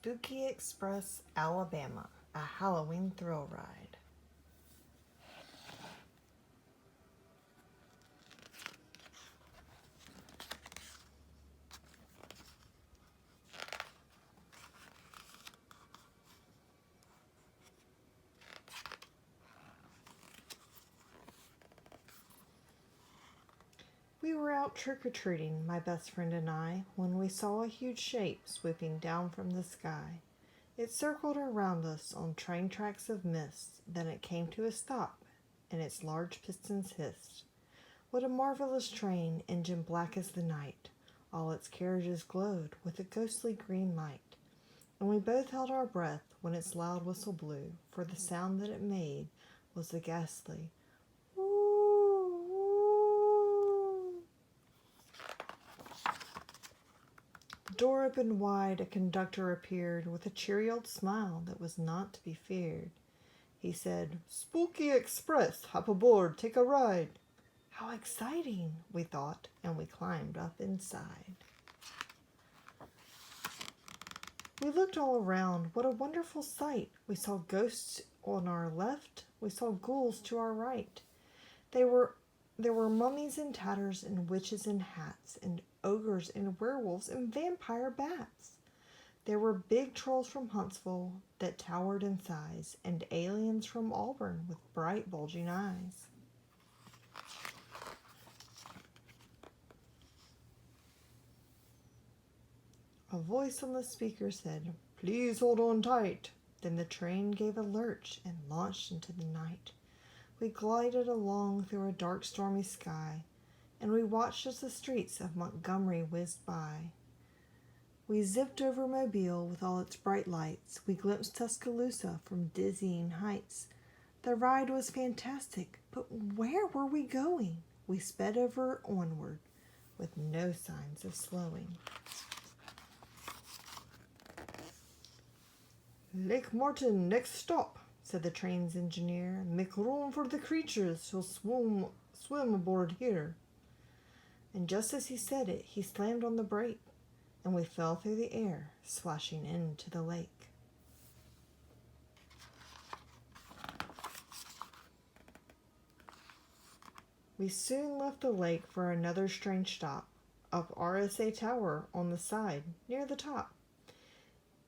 Spooky Express, Alabama, a Halloween thrill ride. We were out trick-or-treating, my best friend and I, when we saw a huge shape swooping down from the sky. It circled around us on train tracks of mist, then it came to a stop, and its large pistons hissed. What a marvelous train, engine black as the night! All its carriages glowed with a ghostly green light. And we both held our breath when its loud whistle blew, for the sound that it made was the ghastly The door opened wide, a conductor appeared with a cheery old smile that was not to be feared. He said, "Spooky Express, hop aboard, take a ride." How exciting, we thought, and we climbed up inside. We looked all around. What a wonderful sight. We saw ghosts on our left. We saw ghouls to our right. There were mummies in tatters and witches in hats and ogres and werewolves and vampire bats. There were big trolls from Huntsville that towered in size and aliens from Auburn with bright bulging eyes. A voice on the speaker said, "Please hold on tight." Then the train gave a lurch and launched into the night. We glided along through a dark, stormy sky, and we watched as the streets of Montgomery whizzed by. We zipped over Mobile with all its bright lights. We glimpsed Tuscaloosa from dizzying heights. The ride was fantastic, but where were we going? We sped over onward with no signs of slowing. "Lake Martin, next stop," said the train's engineer. "Make room for the creatures who'll swim aboard here." And just as he said it, he slammed on the brake, and we fell through the air, splashing into the lake. We soon left the lake for another strange stop, up RSA Tower on the side, near the top.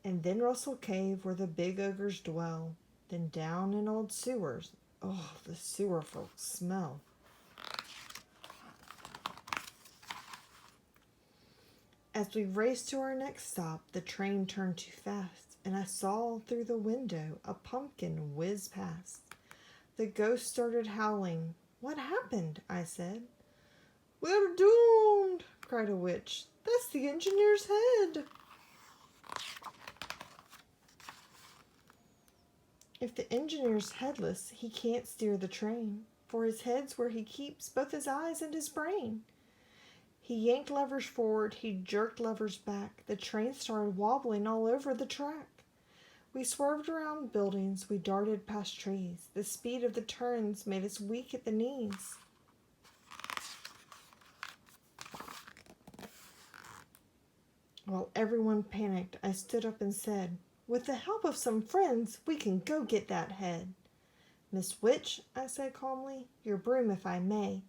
And then Russell Cave, where the big ogres dwell. Then down in old sewers. Oh, the sewer folks smell. As we raced to our next stop, the train turned too fast, and I saw through the window a pumpkin whiz past. The ghost started howling. "What happened?" I said. "We're doomed!" cried a witch. "That's the engineer's head." If the engineer's headless, he can't steer the train, for his head's where he keeps both his eyes and his brain. He yanked levers forward, he jerked levers back. The train started wobbling all over the track. We swerved around buildings, we darted past trees. The speed of the turns made us weak at the knees. While everyone panicked, I stood up and said, "With the help of some friends, we can go get that head." "Miss Witch," I said calmly, "your broom if I may.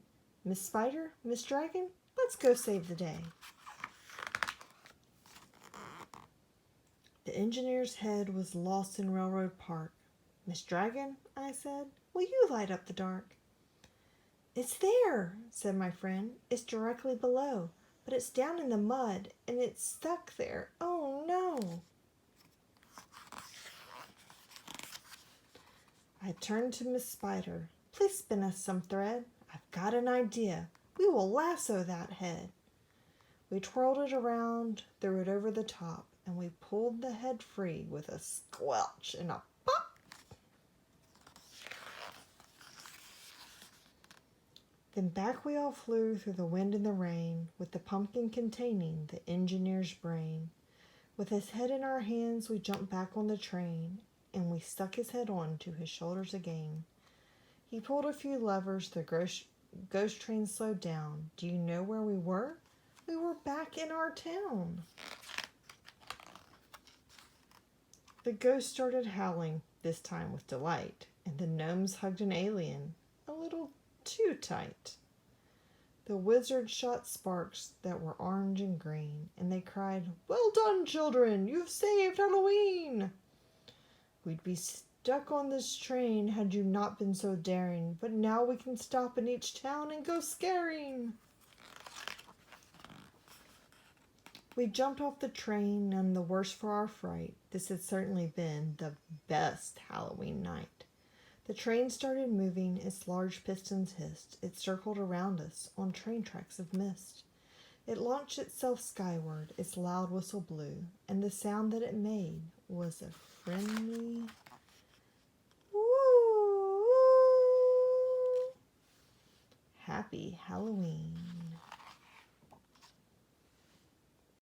Miss Spider, Miss Dragon, let's go save the day." The engineer's head was lost in Railroad Park. "Miss Dragon," I said, "will you light up the dark?" "It's there," said my friend. "It's directly below, but it's down in the mud, and it's stuck there. Oh, no." I turned to Miss Spider. "Please spin us some thread. I've got an idea. We will lasso that head." We twirled it around, threw it over the top, and we pulled the head free with a squelch and a pop. Then back we all flew through the wind and the rain, with the pumpkin containing the engineer's brain. With his head in our hands, we jumped back on the train, and we stuck his head on to his shoulders again. He pulled a few levers, the ghost train slowed down. Do you know where we were? We were back in our town. The ghost started howling, this time with delight, and the gnomes hugged an alien a little too tight. The wizard shot sparks that were orange and green, and they cried, "Well done, children! You've saved Halloween!" We'd be stuck on this train had you not been so daring, but now we can stop in each town and go scaring. We jumped off the train, none the worse for our fright. This had certainly been the best Halloween night. The train started moving, its large pistons hissed. It circled around us on train tracks of mist. It launched itself skyward, its loud whistle blew, and the sound that it made was a friendly woo. Happy Halloween.